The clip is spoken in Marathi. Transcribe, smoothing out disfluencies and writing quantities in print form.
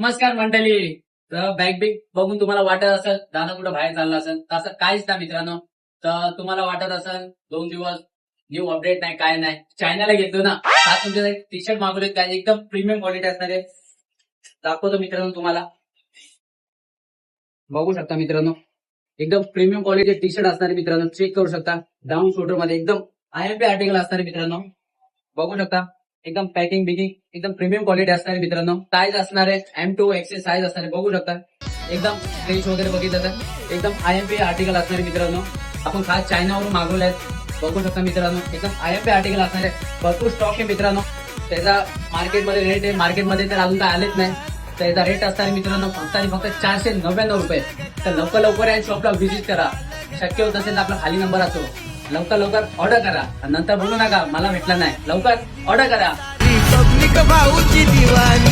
नमस्कार मंडळी. तर बॅग बिग बघून तुम्हाला वाटत असेल दादा कुठं बाहेर चालला असेल, तर असं काहीच ना मित्रांनो. तर तुम्हाला वाटत असेल 2 दिवस न्यू अपडेट नाही काय नाही, चायनाला घेतो ना. आज तुमच्यासाठी टी शर्ट मागवले काय एकदम प्रीमियम क्वालिटी असणार आहे. दाखवतो मित्रांनो तुम्हाला, बघू शकता मित्रांनो. एकदम प्रीमियम क्वालिटी टी शर्ट असणार आहे मित्रांनो. चेक करू शकता, डाऊन शोल्डर मध्ये एकदम IMP आर्टिकल असणार आहे मित्रांनो. बघू शकता एकदम पॅकिंग बिगिंग एकदम प्रीमियम क्वालिटी असणार आहे मित्रांनो. साईज असणार आहे M2 XL साईज असणार आहे. बघू शकता एकदम स्ट्रेच वगैरे बघितलं तर एकदम IMP आर्टिकल असणार आहे मित्रांनो. आपण खास चायनावरून मागवले आहेत. बघू शकता मित्रांनो एकदम IMP आर्टिकल असणार आहे. भरपूर स्टॉक आहे मित्रांनो. त्याचा मार्केटमध्ये रेट आहे, मार्केटमध्ये तर अजून काय आलेच नाही. त्याचा रेट असणार आहे मित्रांनो फक्त आणि फक्त 499 रुपये. तर लवकर लवकर या शॉपला व्हिजिट करा. शक्य होत असेल तर आपला खाली नंबर असतो, लवकर लवकर ऑर्डर करा आणि नंतर बोलू नका मला भेटला नाही. लवकर ऑर्डर करा. पब्लिक भाऊची दिवाणी